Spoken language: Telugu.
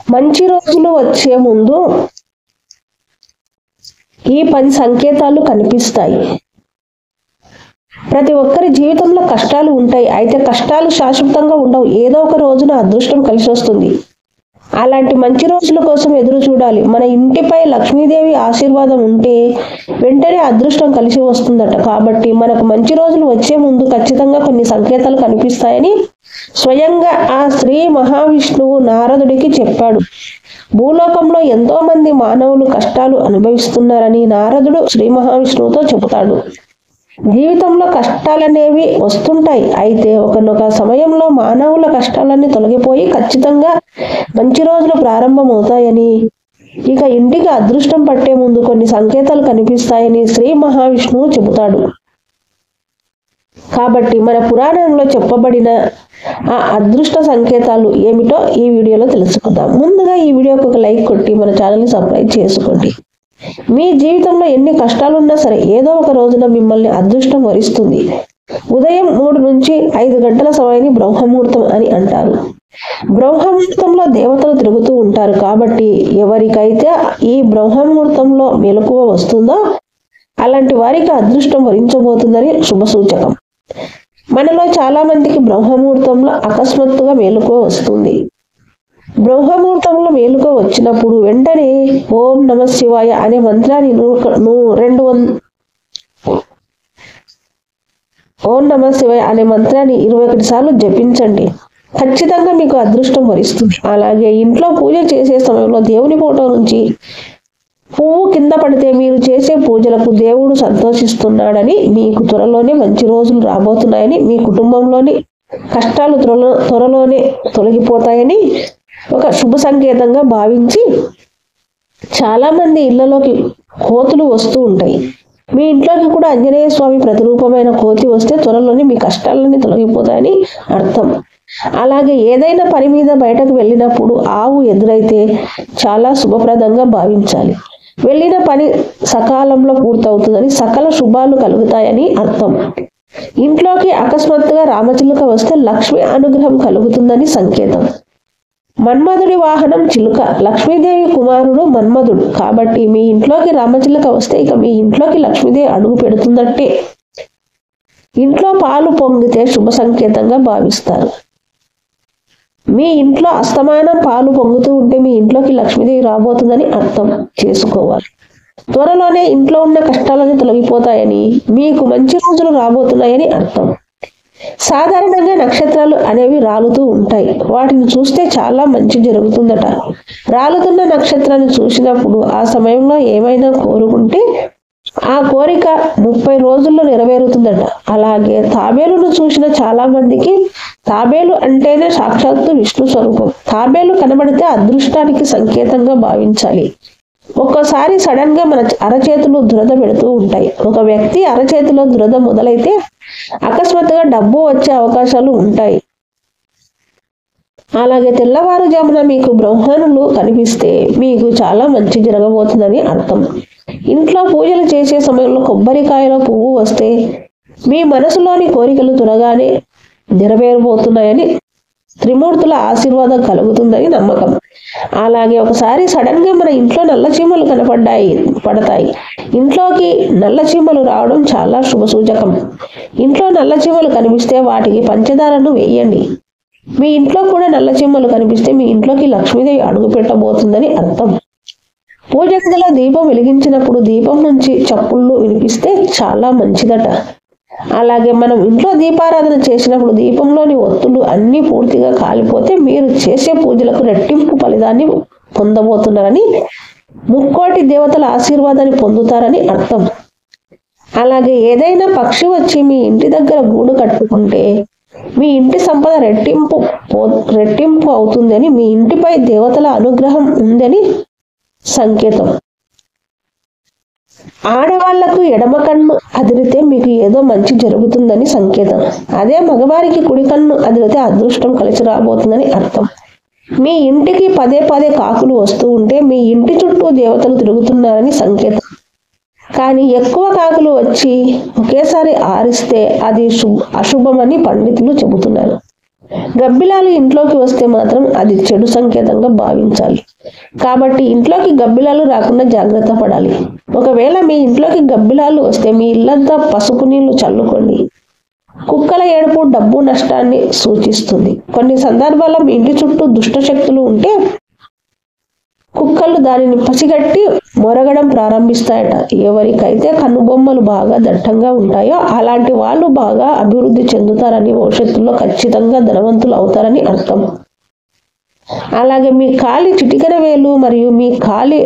మంచి రోజులు వచ్చే ముందు ఈ 10 సంకేతాలు కనిపిస్తాయి. ప్రతి ఒక్కరి జీవితంలో కష్టాలు ఉంటాయి. అయితే కష్టాలు శాశ్వతంగా ఉండవు. ఏదో ఒక రోజున అదృష్టం కలిసి వస్తుంది. అలాంటి మంచి రోజుల కోసం ఎదురు చూడాలి. మన ఇంటిపై లక్ష్మీదేవి ఆశీర్వాదం ఉంటే వెంటనే అదృష్టం కలిసి వస్తుందట. కాబట్టి మనకు మంచి రోజులు వచ్చే ముందు ఖచ్చితంగా కొన్ని సంకేతాలు కనిపిస్తాయని స్వయంగా ఆ శ్రీ మహావిష్ణువు నారదుడికి చెప్పాడు. భూలోకంలో ఎంతో మంది మానవులు కష్టాలు అనుభవిస్తున్నారని నారదుడు శ్రీ మహావిష్ణువుతో చెబుతాడు. జీవితంలో కష్టాలనేవి వస్తుంటాయి. అయితే ఒకనొక సమయంలో మానవుల కష్టాలన్నీ తొలగిపోయి ఖచ్చితంగా మంచి రోజులు ప్రారంభమవుతాయని, ఇక ఇంటికి అదృష్టం పట్టే ముందు కొన్ని సంకేతాలు కనిపిస్తాయని శ్రీ మహావిష్ణువు చెబుతాడు. కాబట్టి మన పురాణంలో చెప్పబడిన ఆ అదృష్ట సంకేతాలు ఏమిటో ఈ వీడియోలో తెలుసుకుందాం. ముందుగా ఈ వీడియోకి ఒక లైక్ కొట్టి మన ఛానల్ని సబ్స్క్రైబ్ చేసుకోండి. మీ జీవితంలో ఎన్ని కష్టాలున్నా సరే ఏదో ఒక రోజున మిమ్మల్ని అదృష్టం వరిస్తుంది. ఉదయం 3 నుంచి 5 గంటల సమయాన్ని బ్రహ్మముహూర్తం అని అంటారు. బ్రహ్మముహూర్తంలో దేవతలు తిరుగుతూ ఉంటారు. కాబట్టి ఎవరికైతే ఈ బ్రహ్మముహూర్తంలో మెలకువ వస్తుందో అలాంటి వారికి అదృష్టం వరించబోతుందని శుభసూచకం. మనలో చాలా మందికి బ్రహ్మముహూర్తంలో అకస్మాత్తుగా మెలకువ వస్తుంది. బ్రహ్మముహూర్తంలో మేలుకో వచ్చినప్పుడు వెంటనే ఓం నమ శివాయ అనే మంత్రాన్ని ఓం నమ శివాయ అనే మంత్రాన్ని 21 సార్లు జపించండి. ఖచ్చితంగా మీకు అదృష్టం వరిస్తుంది. అలాగే ఇంట్లో పూజ చేసే సమయంలో దేవుని ఫోటో నుంచి పువ్వు కింద పడితే మీరు చేసే పూజలకు దేవుడు సంతోషిస్తున్నాడని, మీకు త్వరలోనే మంచి రోజులు రాబోతున్నాయని, మీ కుటుంబంలోని కష్టాలు త్వరలోనే తొలగిపోతాయని ఒక శుభ సంకేతంగా భావించి చాలా మంది ఇళ్లలోకి కోతులు వస్తూ ఉంటాయి. మీ ఇంట్లోకి కూడా ఆంజనేయ స్వామి ప్రతిరూపమైన కోతి వస్తే త్వరలోనే మీ కష్టాలన్నీ తొలగిపోతాయని అర్థం. అలాగే ఏదైనా పని మీద బయటకు వెళ్ళినప్పుడు ఆవు ఎదురైతే చాలా శుభప్రదంగా భావించాలి. వెళ్ళిన పని సకాలంలో పూర్తవుతుందని, సకల శుభాలు కలుగుతాయని అర్థం. ఇంట్లోకి అకస్మాత్తుగా రామచిలుక వస్తే లక్ష్మి అనుగ్రహం కలుగుతుందని సంకేతం. మన్మధుడి వాహనం చిలుక, లక్ష్మీదేవి కుమారుడు మన్మధుడు. కాబట్టి మీ ఇంట్లోకి రామచిలుక వస్తే ఇక మీ ఇంట్లోకి లక్ష్మీదేవి అడుగు పెడుతుందంటే. ఇంట్లో పాలు పొంగితే శుభ సంకేతంగా భావిస్తారు. మీ ఇంట్లో అస్తమానం పాలు పొంగుతూ ఉంటే మీ ఇంట్లోకి లక్ష్మీదేవి రాబోతుందని అర్థం చేసుకోవాలి. త్వరలోనే ఇంట్లో ఉన్న కష్టాలన్నీ తొలగిపోతాయని, మీకు మంచి రోజులు రాబోతున్నాయని అర్థం. సాధారణంగా నక్షత్రాలు అనేవి రాలుతూ ఉంటాయి. వాటిని చూస్తే చాలా మంచి జరుగుతుందట. రాలుతున్న నక్షత్రాన్ని చూసినప్పుడు ఆ సమయంలో ఏమైనా కోరుకుంటే ఆ కోరిక 30 రోజుల్లో నెరవేరుతుందట. అలాగే తాబేలును చూసిన చాలా మందికి తాబేలు అంటేనే సాక్షాత్తు విష్ణు స్వరూపం. తాబేలు కనబడితే అదృష్టానికి సంకేతంగా భావించాలి. ఒక్కోసారి సడన్ గా మన అరచేతులు దురద పెడుతూ ఉంటాయి. ఒక వ్యక్తి అరచేతిలో దురద మొదలైతే అకస్మాత్తుగా డబ్బు వచ్చే అవకాశాలు ఉంటాయి. అలాగే తెల్లవారుజామున మీకు బ్రహ్మణులు కనిపిస్తే మీకు చాలా మంచి జరగబోతుందని అర్థం. ఇంట్లో పూజలు చేసే సమయంలో కొబ్బరికాయలో పువ్వు వస్తే మీ మనసులోని కోరికలు త్వరగానే నెరవేరబోతున్నాయని, త్రిమూర్తుల ఆశీర్వాదం కలుగుతుందని నమ్మకం. అలాగే ఒకసారి సడన్ గా మన ఇంట్లో నల్ల చీమలు పడతాయి. ఇంట్లోకి నల్ల చీమలు రావడం చాలా శుభసూచకం. ఇంట్లో నల్ల చీమలు కనిపిస్తే వాటికి పంచదారను వేయండి. మీ ఇంట్లో కూడా నల్ల చీమలు కనిపిస్తే మీ ఇంట్లోకి లక్ష్మీదేవి అడుగు పెట్టబోతుందని అర్థం. పూజ గదిలో దీపం వెలిగించినప్పుడు దీపం నుంచి చప్పుళ్ళు వినిపిస్తే చాలా మంచిదట. అలాగే మనం ఇంట్లో దీపారాధన చేసినప్పుడు దీపంలోని ఒత్తులు అన్ని పూర్తిగా కాలిపోతే మీరు చేసే పూజలకు రెట్టింపు ఫలితాన్ని పొందబోతున్నారని, ముక్కోటి దేవతల ఆశీర్వాదాన్ని పొందుతారని అర్థం. అలాగే ఏదైనా పక్షి వచ్చి మీ ఇంటి దగ్గర గూడు కట్టుకుంటే మీ ఇంటి సంపద రెట్టింపు అవుతుందని, మీ ఇంటిపై దేవతల అనుగ్రహం ఉందని సంకేతం. ఆడవాళ్లకు ఎడమ కన్ను అదిరితే మీకు ఏదో మంచి జరుగుతుందని సంకేతం. అదే మగవారికి కుడి కన్ను అదిరితే అదృష్టం కలిసి రాబోతుందని అర్థం. మీ ఇంటికి పదే కాకులు వస్తూ ఉంటే మీ ఇంటి చుట్టూ దేవతలు తిరుగుతున్నారని సంకేతం. కానీ ఎక్కువ కాకులు వచ్చి ఒకేసారి ఆరిస్తే అది అశుభమని పండితులు చెబుతున్నారు. గబ్బిలాలు ఇంట్లోకి వస్తే మాత్రం అది చెడు సంకేతంగా భావించాలి. కాబట్టి ఇంట్లోకి గబ్బిలాలు రాకుండా జాగ్రత్త పడాలి. ఒకవేళ మీ ఇంట్లోకి గబ్బిలాలు వస్తే మీ ఇల్లంతా పసుపు నీళ్లు చల్లుకోండి. కుక్కల ఏడుపు డబ్బు నష్టాన్ని సూచిస్తుంది. కొన్ని సందర్భాల్లో మీ ఇంటి చుట్టూ దుష్ట శక్తులు ఉంటే కుక్కలు దానిని పసిగట్టి మొరగడం ప్రారంభిస్తాయట. ఎవరికైతే కన్నుబొమ్మలు బాగా దట్టంగా ఉంటాయో అలాంటి వాళ్ళు బాగా అభివృద్ధి చెందుతారని, భవిష్యత్తులో ఖచ్చితంగా ధనవంతులు అవుతారని అర్థం. అలాగే మీ కాలి చిటికెన వేలు మరియు మీ కాలి